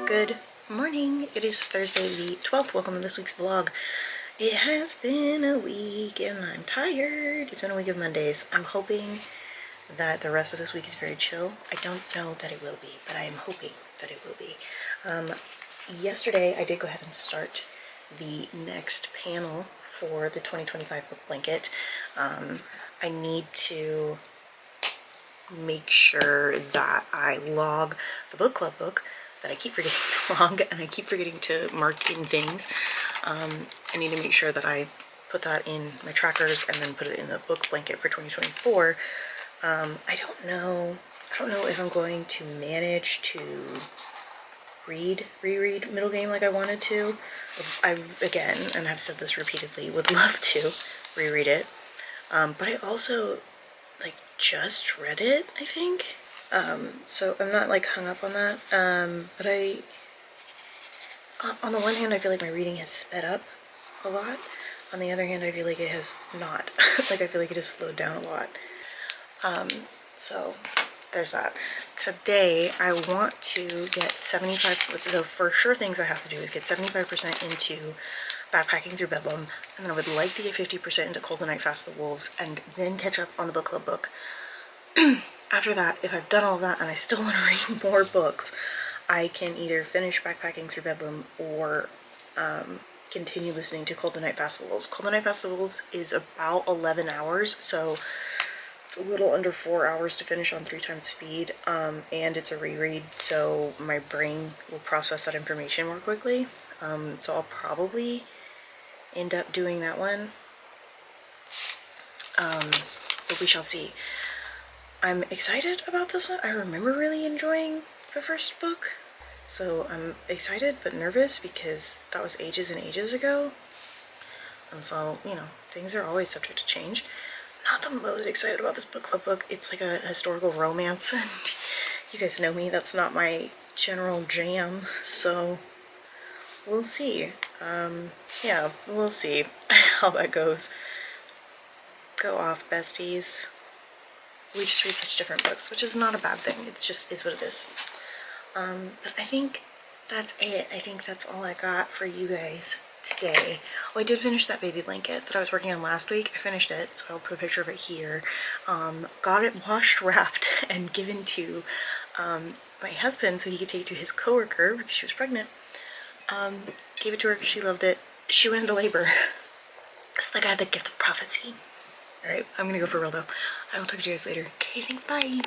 Good morning. It is Thursday the 12th. Welcome to this week's vlog. It has been a week and I'm tired. It's been a week of Mondays. I'm hoping that the rest of this week is very chill. I don't know that it will be, but I am hoping that it will be. Yesterday I did go ahead and start the next panel for the 2025 book blanket. I need to make sure that I log the book club book that I keep forgetting to log and I keep forgetting to mark in things. I need to make sure that I put that in my trackers and then put it in the book blanket for 2024. I don't know if I'm going to manage to reread Middle Game like I wanted to. Again, and I've said this repeatedly, would love to reread it. But I also just read it, I think. So I'm not hung up on that. But on the one hand, I feel like my reading has sped up a lot. On the other hand, I feel like it has not. I feel like it has slowed down a lot. So there's that. Today, I want to get 75, the for sure things I have to do is get 75% into Backpacking Through Bedlam, and then I would like to get 50% into Cold the Night Fast of the Wolves, and then catch up on the book club book. After that, if I've done all of that and I still want to read more books, I can either finish Backpacking Through Bedlam or continue listening to Cold the Night Fast of the Wolves. Cold the Night Fast of the Wolves is about 11 hours, so it's a little under 4 hours to finish on 3 times speed, and it's a reread, so my brain will process that information more quickly. So I'll probably end up doing that one, but we shall see. I'm excited about this one. I remember really enjoying the first book, so I'm excited but nervous because that was ages and ages ago, and so, you know, things are always subject to change. Not the most excited about this book club book. It's like a historical romance, and you guys know me, that's not my general jam, so we'll see. Yeah, we'll see how that goes. Go off, besties. We just read such different books, which is not a bad thing. It's just is what it is. But I think that's it. I think that's all I got for you guys today. Oh, I did finish that baby blanket that I was working on last week. I finished it, so I'll put a picture of it here. Got it washed, wrapped, and given to my husband so he could take it to his coworker because she was pregnant. Gave it to her because she loved it. She went into labor. It's like I had the gift of prophecy. Alright, I'm gonna go for real though. I will talk to you guys later. Okay, thanks, bye!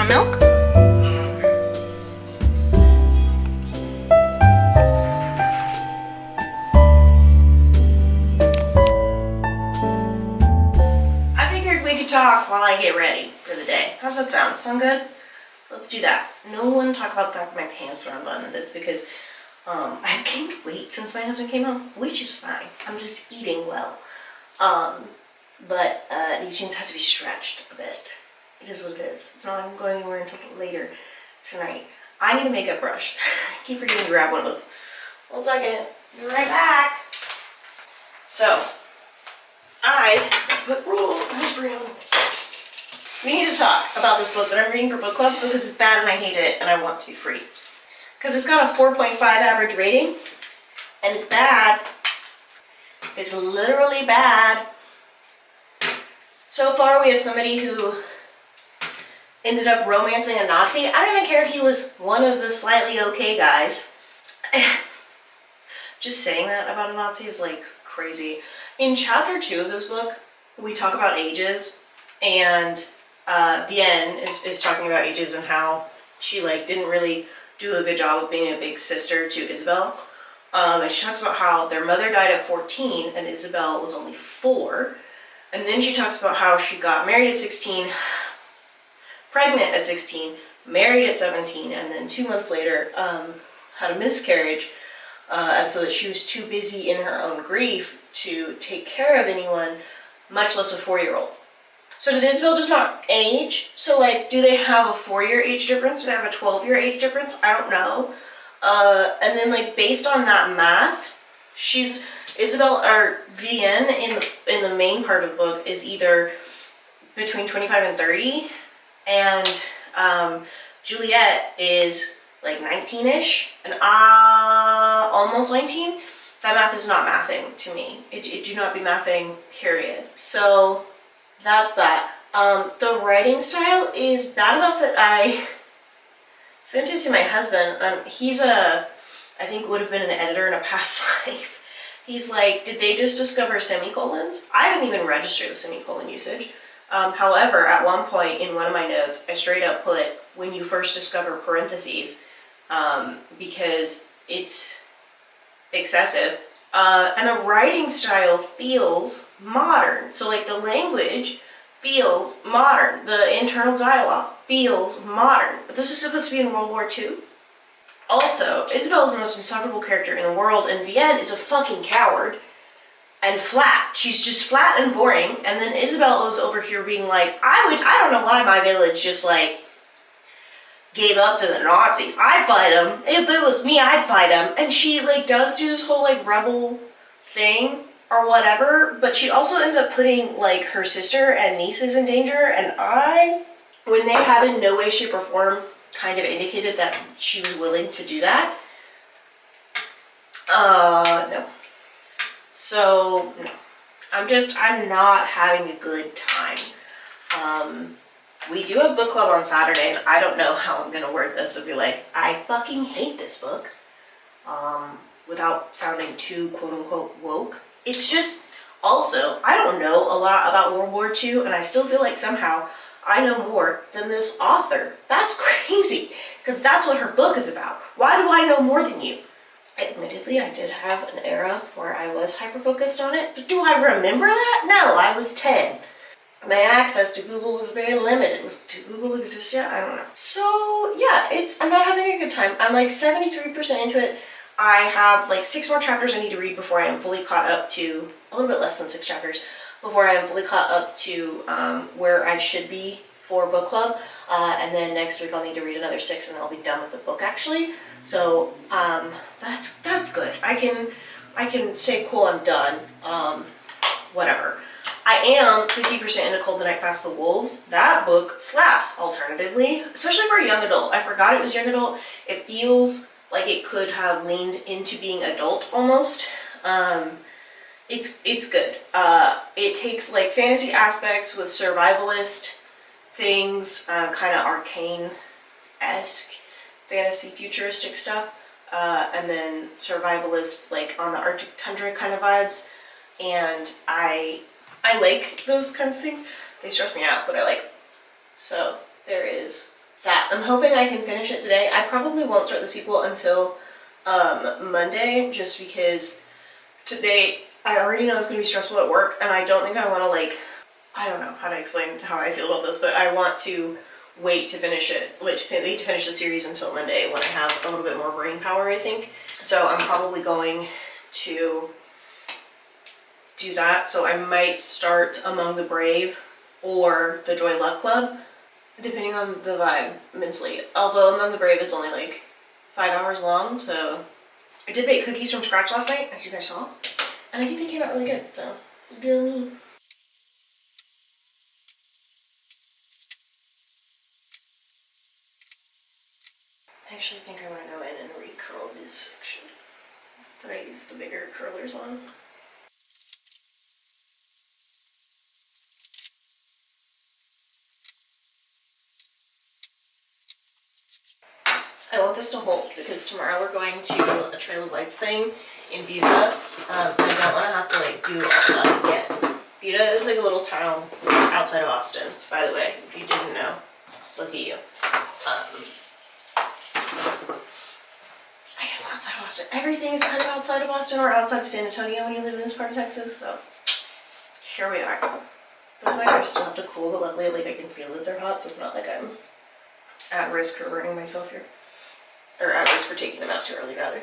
want milk? I figured we could talk while I get ready for the day. How's that sound? Sound good? Let's do that. No one talk about the fact that my pants are unbuttoned. It's because I've gained weight since my husband came home, which is fine. I'm just eating well. But these jeans have to be stretched a bit. It is what it is. It's not going anywhere until later tonight. I need a makeup brush. I keep forgetting to grab one of those. 1 second. Be right back. So, I put hairspray on. We need to talk about this book that I'm reading for book club because it's bad and I hate it and I want to be free. Because it's got a 4.5 average rating and it's bad. It's literally bad. So far we have somebody who ended up romancing a Nazi. I don't even care if he was one of the slightly okay guys. Just saying that about a Nazi is like crazy. In chapter 2 of this book, we talk about ages, and Bien is talking about ages and how she like didn't really do a good job of being a big sister to Isabel. And she talks about how their mother died at 14 and Isabel was only 4. And then she talks about how she got married at 16, pregnant at 16, married at 17, and then 2 months later had a miscarriage. And so that she was too busy in her own grief to take care of anyone, much less a 4-year-old. So did Isabel just not age? So like, do they have a 4-year age difference? Do they have a 12-year age difference? I don't know. And then like, based on that math, Isabel, or Vienne in the main part of the book is either between 25 and 30, and Juliet is like 19-ish, and almost 19. That math is not mathing to me. It do not be mathing, period. So that's that. The writing style is bad enough that I sent it to my husband. He's I think would have been an editor in a past life. He's like, did they just discover semicolons? I didn't even register the semicolon usage. However, at one point in one of my notes, I straight up put, when you first discover parentheses, because it's excessive. And the writing style feels modern. So like the language feels modern. The internal dialogue feels modern. But this is supposed to be in World War II. Also, Isabel is the most insufferable character in the world, and Vienne is a fucking coward and flat. She's just flat and boring. And then Isabel is over here being like, I don't know why my village just like gave up to the Nazis. I'd fight them. If it was me, I'd fight them. And she like does do this whole like rebel thing or whatever, but she also ends up putting like her sister and nieces in danger. And when they have in no way, shape, or form kind of indicated that she was willing to do that, no. So no, I'm not having a good time. We do have book club on Saturday, and I don't know how I'm gonna word this and be like, I fucking hate this book, without sounding too quote-unquote woke. It's just, also, I don't know a lot about World War II, and I still feel like somehow I know more than this author. That's crazy, because that's what her book is about. Why do I know more than you? Admittedly, I did have an era where I was hyper-focused on it, but do I remember that? No, I was 10. My access to Google was very limited. Did Google exist yet? I don't know. So yeah, I'm not having a good time. I'm like 73% into it. I have like 6 more chapters I need to read before I am fully caught up to, a little bit less than 6 chapters, before I am fully caught up to where I should be for book club. And then next week I'll need to read another 6 and I'll be done with the book actually. So that's good. I can say cool, I'm done. Whatever. I am 50% into Cold the Night Past the Wolves. That book slaps, alternatively, especially for a young adult. I forgot it was young adult. It feels like it could have leaned into being adult almost. It's good. It takes like fantasy aspects with survivalist things, kind of arcane-esque fantasy futuristic stuff, and then survivalist like on the Arctic tundra kind of vibes. And I like those kinds of things. They stress me out, but I like them. So there is that. I'm hoping I can finish it today. I probably won't start the sequel until Monday, just because today I already know it's going to be stressful at work, and I don't think I want to, like, I don't know how to explain how I feel about this, but I want to wait to finish it, wait to finish the series until Monday when I have a little bit more brain power, I think. So I'm probably going to do that. So I might start Among the Brave or the Joy Luck Club, depending on the vibe mentally. Although Among the Brave is only like 5 hours long, so I did bake cookies from scratch last night, as you guys saw, and I think they came out really good, so go me. I actually think I want to go in and re-curl this section that I used the bigger curlers on. I want this to hold because tomorrow we're going to a Trail of Lights thing in Buda. I don't want to have to like do all that again. Buda is like a little town outside of Austin, by the way, if you didn't know. Look at you. I guess outside of Austin. Everything is kind of outside of Austin or outside of San Antonio when you live in this part of Texas, so here we are. Those wires still have to cool, but luckily like I can feel that they're hot, so it's not like I'm at risk for burning myself here. Or at risk for taking them out too early, rather.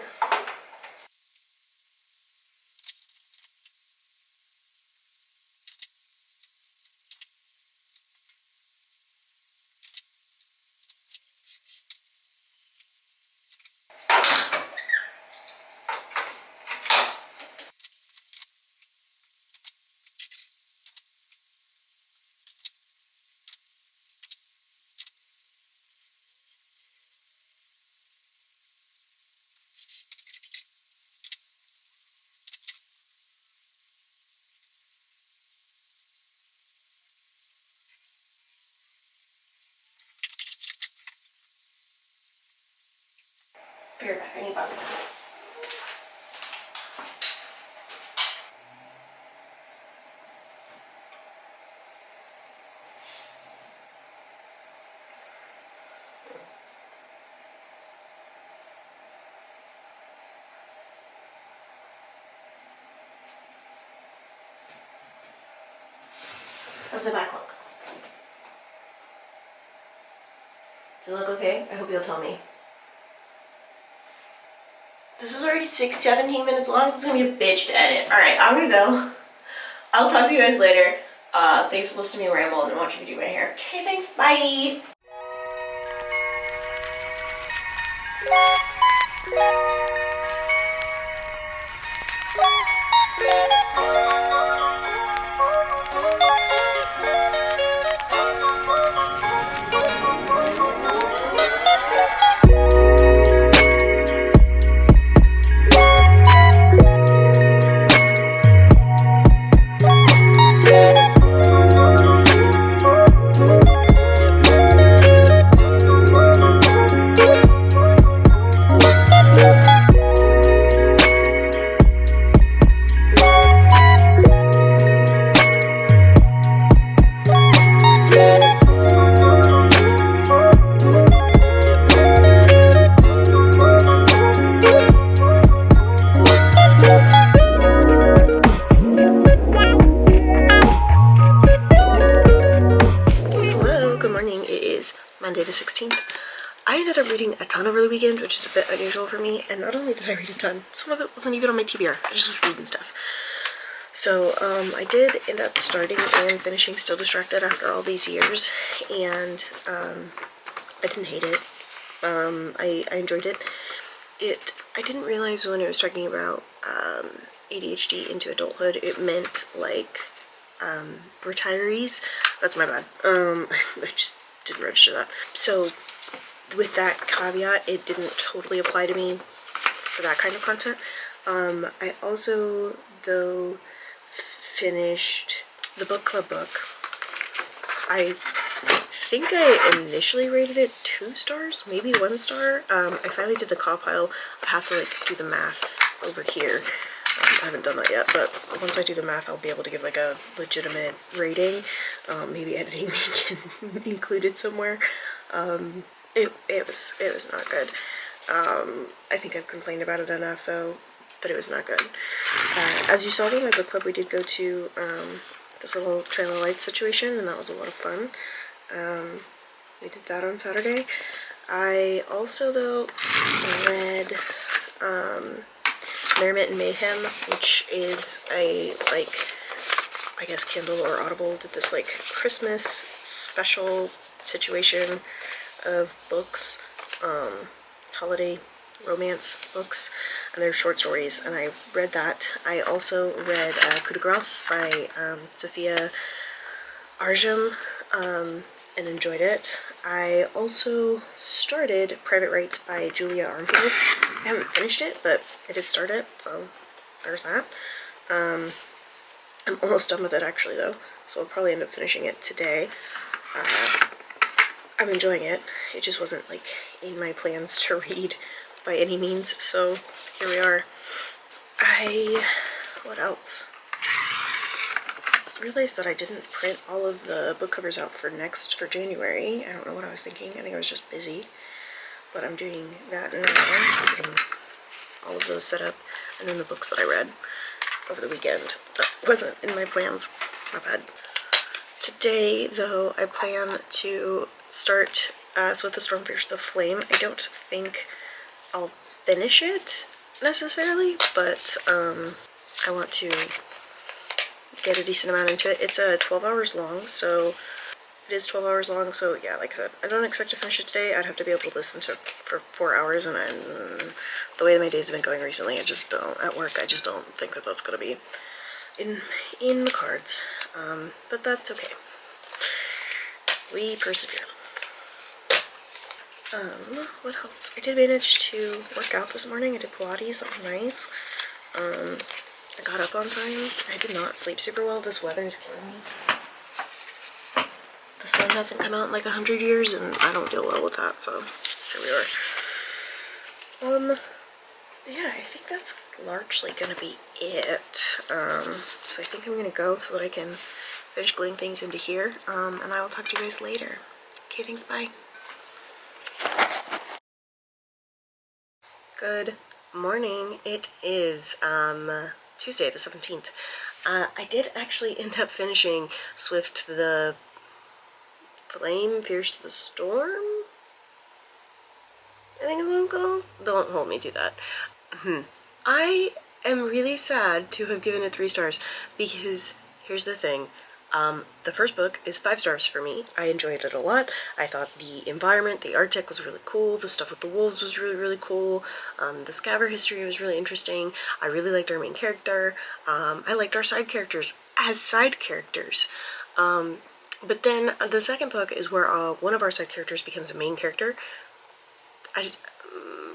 Be right back, I need bobby pins. How's the back look? Does it look okay? I hope you'll tell me. This is already 17 minutes long. It's gonna be a bitch to edit. Alright, I'm gonna go. I'll talk to you guys later. Thanks for listening to me ramble and watching me do my hair. Okay, thanks. Bye. Monday the 16th. I ended up reading a ton over the weekend, which is a bit unusual for me, and not only did I read a ton, some of it wasn't even on my TBR, I just was reading stuff. So, I did end up starting and finishing Still Distracted after all these years, and, I didn't hate it. I enjoyed it. I didn't realize when it was talking about, ADHD into adulthood, it meant, like, retirees. That's my bad. I just didn't register that. So with that caveat, it didn't totally apply to me for that kind of content. I also, though, finished the book club book. I think I initially rated it 2 stars, maybe 1 star. I finally did the compile. I have to like do the math over here. I haven't done that yet, but once I do the math, I'll be able to give like a legitimate rating. Maybe editing can include it somewhere. It was not good. I think I've complained about it enough though, but it was not good. As you saw though, my book club, we did go to this little Trail of Lights situation, and that was a lot of fun. We did that on Saturday. I also though read Merriment and Mayhem, which is a, like, I guess Kindle or Audible did this like Christmas special situation of books, holiday romance books, and they're short stories, and I read that. I also read Coup de Grace by Sophia Arjum, and enjoyed it. I also started Private Rights by Julia Armfield. I haven't finished it, but I did start it, so there's that. I'm almost done with it actually though, so I'll probably end up finishing it today. I'm enjoying it. It just wasn't like in my plans to read by any means, so here we are. What else? I realized that I didn't print all of the book covers out for January. I don't know what I was thinking. I think I was just busy, but I'm doing that now. I'm getting all of those set up, and then the books that I read over the weekend. That wasn't in my plans. My bad. Today, though, I plan to start So With the Storm Fierce the Flame. I don't think I'll finish it necessarily, but I want to get a decent amount into it. It's 12 hours long, so it is 12 hours long, so yeah, like I said, I don't expect to finish it today. I'd have to be able to listen to it for 4 hours, and the way my days have been going recently, I just don't, at work, I just don't think that that's going to be in the cards, but that's okay. We persevere. What else? I did manage to work out this morning. I did Pilates, that was nice. I got up on time. I did not sleep super well. This weather is killing me. The sun hasn't come out in like 100 years, and I don't deal well with that, so here we are. Yeah, I think that's largely gonna be it. So I think I'm gonna go so that I can finish gluing things into here, and I will talk to you guys later. Okay, thanks, bye. Good morning. It is Tuesday the 17th. I did actually end up finishing Swift the Flame Fierce the Storm, I think it's what it's called. Don't hold me to that. I am really sad to have given it 3 stars because here's the thing. The first book is 5 stars for me. I enjoyed it a lot. I thought the environment, the art tech was really cool. The stuff with the wolves was really, really cool. The Scabbard history was really interesting. I really liked our main character. I liked our side characters as side characters. But then the second book is where one of our side characters becomes a main character.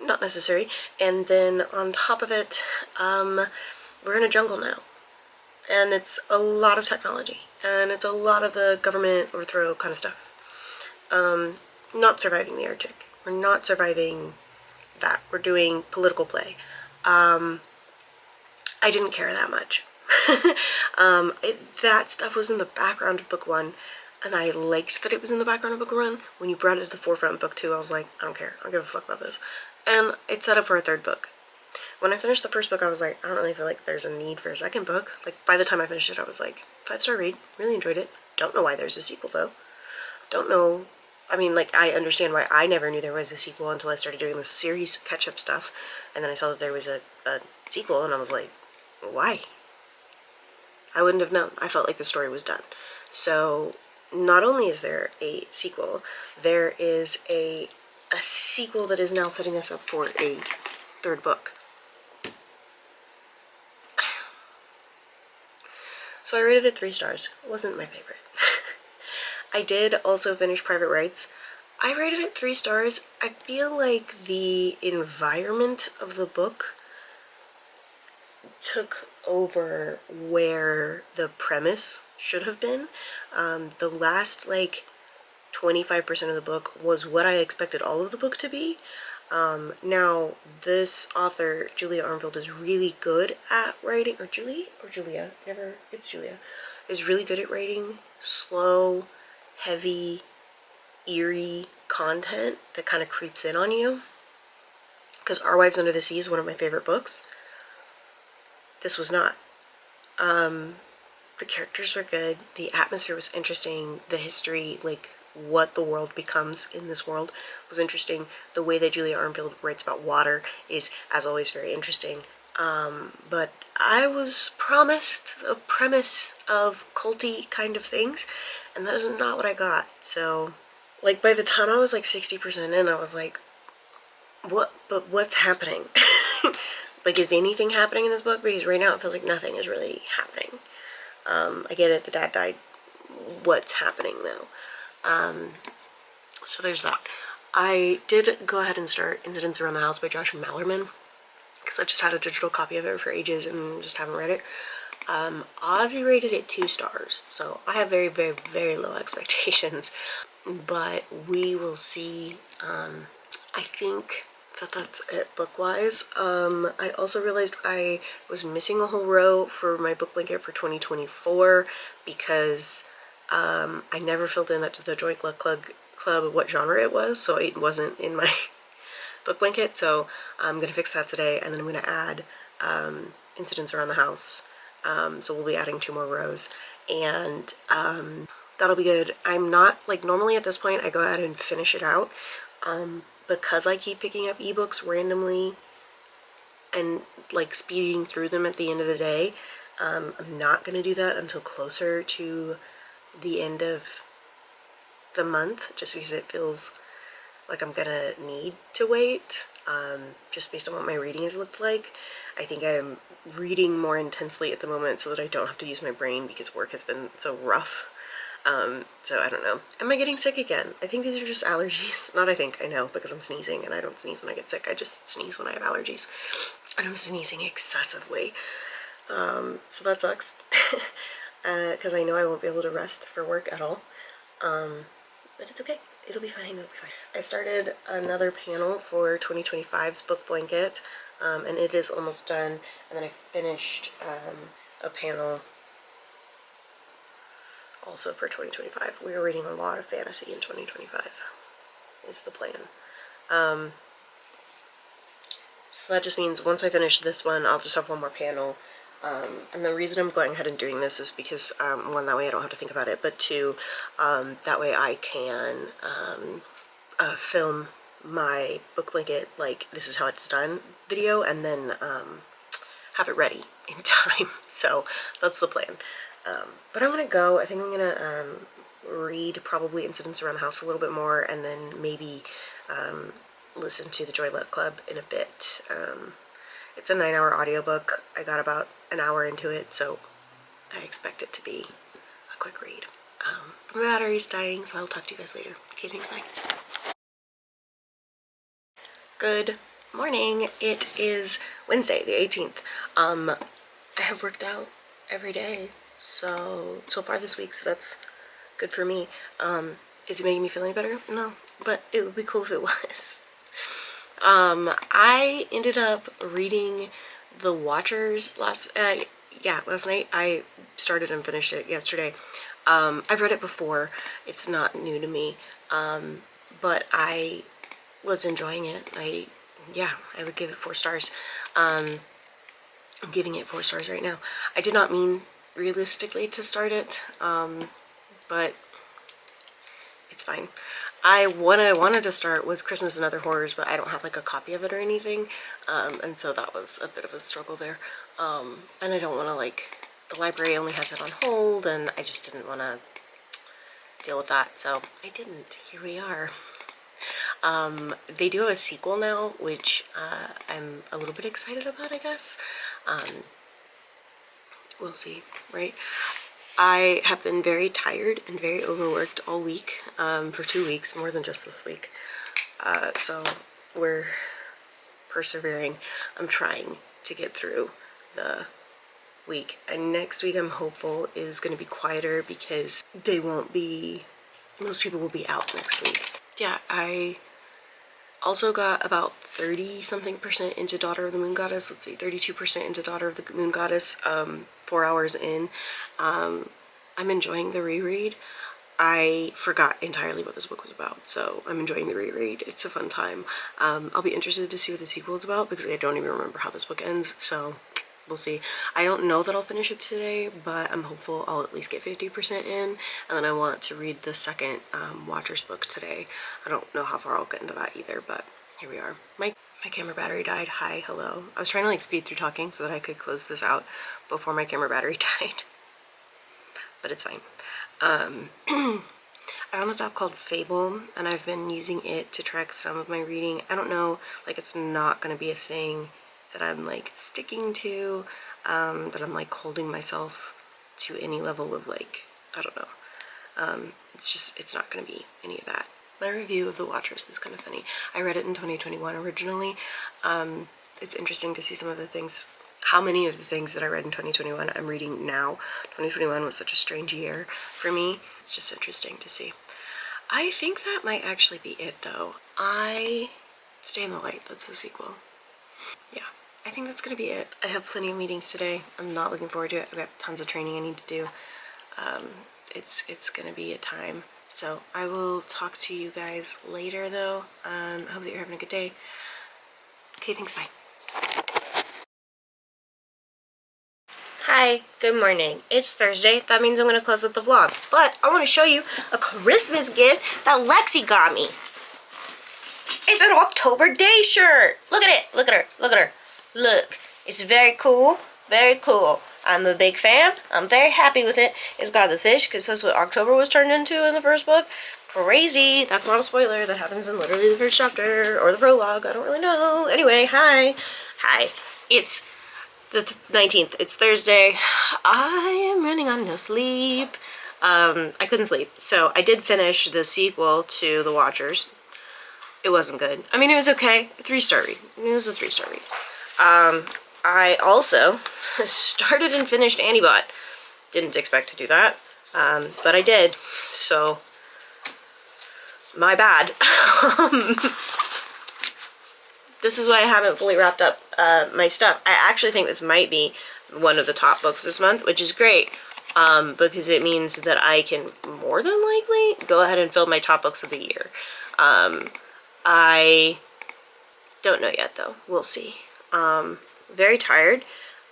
Not necessary. And then on top of it, we're in a jungle now. And it's a lot of technology. And it's a lot of the government overthrow kind of stuff. Not surviving the Arctic. We're not surviving that. We're doing political play. I didn't care that much. That stuff was in the background of book 1, and I liked that it was in the background of book 1. When you brought it to the forefront of book 2, I was like, I don't care. I don't give a fuck about this. And it's set up for a 3rd book. When I finished the first book, I was like, I don't really feel like there's a need for a 2nd book. Like, by the time I finished it, I was like, 5-star read. Really enjoyed it. Don't know why there's a sequel, though. Don't know. I mean, like, I understand why I never knew there was a sequel until I started doing the series catch-up stuff. And then I saw that there was a sequel, and I was like, why? I wouldn't have known. I felt like the story was done. So, not only is there a sequel, there is a sequel that is now setting us up for a 3rd book. So I rated it 3 stars. It wasn't my favorite. I did also finish Private Rights. I rated it 3 stars. I feel like the environment of the book took over where the premise should have been. The last, like, 25% of the book was what I expected all of the book to be. Now, this author, Julia Armfield, is really good at writing, or Julia, it's Julia, is really good at writing slow, heavy, eerie content that kind of creeps in on you. Because Our Wives Under the Sea is one of my favorite books. This was not. The characters were good, the atmosphere was interesting, the history, like what the world becomes in this world was interesting. The way that Julia Armfield writes about water is, as always, very interesting. But I was promised a premise of culty kind of things, and that is not what I got. So, like, by the time I was like 60% in, I was like, what's happening? Like, is anything happening in this book? Because right now it feels like nothing is really happening. I get it, the dad died. What's happening though? So there's that. I did go ahead and start Incidents Around the House by Josh Mallerman, because I've just had a digital copy of it for ages and just haven't read it. Ozzy rated it 2 stars, so I have very, very, very low expectations, but we will see. I think that's it book-wise. I also realized I was missing a whole row for my book blanket for 2024 because I never filled in that to the Joy Club what genre it was, so it wasn't in my book blanket. So I'm gonna fix that today, and then I'm gonna add Incidents Around the House. So we'll be adding 2 more rows, and that'll be good. I'm not, like, normally at this point I go ahead and finish it out. Because I keep picking up ebooks randomly and like speeding through them at the end of the day, I'm not going to do that until closer to the end of the month, just because it feels like I'm going to need to wait, just based on what my reading has looked like. I think I'm reading more intensely at the moment so that I don't have to use my brain because work has been so rough. So I don't know. Am I getting sick again? I think these are just allergies. Not I think, I know, because I'm sneezing and I don't sneeze when I get sick. I just sneeze when I have allergies. And I'm sneezing excessively. So that sucks. Because I know I won't be able to rest for work at all. But it's okay. It'll be fine. It'll be fine. I started another panel for 2025's book blanket, and it is almost done. And then I finished a panel also for 2025. We are reading a lot of fantasy in 2025 is the plan. So that just means once I finish this one, I'll just have one more panel. And the reason I'm going ahead and doing this is because, 1, that way I don't have to think about it, but 2, that way I can film my book blanket, like, this is how it's done video, and then have it ready in time. So that's the plan. But I'm gonna go. I think I'm gonna read probably Incidents Around the House a little bit more, and then maybe listen to the Joy Luck Club in a bit. It's a 9-hour audiobook. I got about an hour into it, so I expect it to be a quick read. But my battery's dying, so I'll talk to you guys later. Okay, thanks, bye. Good morning. It is Wednesday, the 18th. I have worked out every day so far this week, so that's good for me. Is it making me feel any better? No, but it would be cool if it was. I ended up reading The Watchers last night. I started and finished it yesterday. I've read it before. It's not new to me, but I was enjoying it. I would give it 4 stars. I'm giving it 4 stars right now. I did not mean realistically to start it, but it's fine. What I wanted to start was Christmas and Other Horrors, but I don't have like a copy of it or anything, and so that was a bit of a struggle there. And I don't want to, like, the library only has it on hold, and I just didn't want to deal with that, so I didn't. Here we are. They do have a sequel now, which I'm a little bit excited about, I guess. We'll see, right? I have been very tired and very overworked all week, for 2 weeks, more than just this week. So we're persevering. I'm trying to get through the week. And next week, I'm hopeful, is going to be quieter because most people will be out next week. Yeah, I also got about 30-something% into Daughter of the Moon Goddess. Let's see, 32% into Daughter of the Moon Goddess, 4 hours in. I'm enjoying the reread. I forgot entirely what this book was about, so I'm enjoying the reread. It's a fun time. I'll be interested to see what the sequel is about because I don't even remember how this book ends, so we'll see. I don't know that I'll finish it today, but I'm hopeful I'll at least get 50% in, and then I want to read the second Watchers book today. I don't know how far I'll get into that either, but here we are. My camera battery died. Hi, hello. I was trying to like speed through talking so that I could close this out before my camera battery died, but it's fine. I found this app called Fable, and I've been using it to track some of my reading. I don't know, like it's not going to be a thing that I'm like sticking to, that I'm like holding myself to any level of like, I don't know. It's not going to be any of that. My review of The Watchers is kind of funny. I read it in 2021 originally. It's interesting to see some of the things, how many of the things that I read in 2021 I'm reading now. 2021 was such a strange year for me. It's just interesting to see. I think that might actually be it though. Stay in the Light, that's the sequel. Yeah, I think that's gonna be it. I have plenty of meetings today. I'm not looking forward to it. I've got tons of training I need to do. It's gonna be a time. So I will talk to you guys later though. I hope that you're having a good day. Okay, thanks, bye. Hi, good morning. It's Thursday. That means I'm going to close out the vlog. But I want to show you a Christmas gift that Lexi got me. It's an October Day shirt. Look at it. Look at her. Look at her. Look. It's very cool. Very cool. I'm a big fan. I'm very happy with it. It's got the fish because that's what October was turned into in the first book. Crazy. That's not a spoiler. That happens in literally the first chapter or the prologue. I don't really know. Anyway, hi. Hi. It's the 19th. It's Thursday. I am running on no sleep. I couldn't sleep. So I did finish the sequel to The Watchers. It wasn't good. I mean, it was okay. A 3-star read. It was a 3-star read. I also started and finished Antibot. Didn't expect to do that, but I did. So, my bad. This is why I haven't fully wrapped up my stuff. I actually think this might be one of the top books this month, which is great, because it means that I can more than likely go ahead and fill my top books of the year. I don't know yet though. We'll see. Very tired,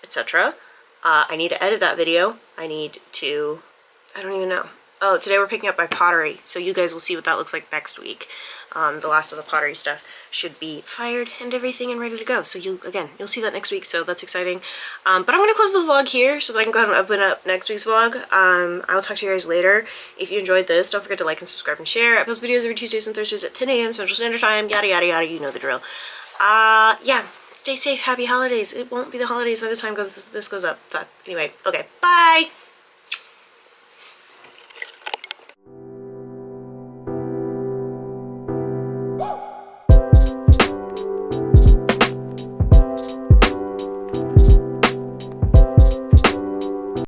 etc. I need to edit that video. I don't even know. Oh, today we're picking up my pottery, so you guys will see what that looks like next week. The last of the pottery stuff should be fired and everything and ready to go. So you'll see that next week, so that's exciting. But I'm going to close the vlog here so that I can go ahead and open up next week's vlog. I will talk to you guys later. If you enjoyed this, don't forget to like and subscribe and share. I post videos every Tuesdays and Thursdays at 10 a.m. Central Standard Time, yada yada yada, you know the drill. Yeah, stay safe, happy holidays. It won't be the holidays by the time this goes up, but anyway, okay, bye!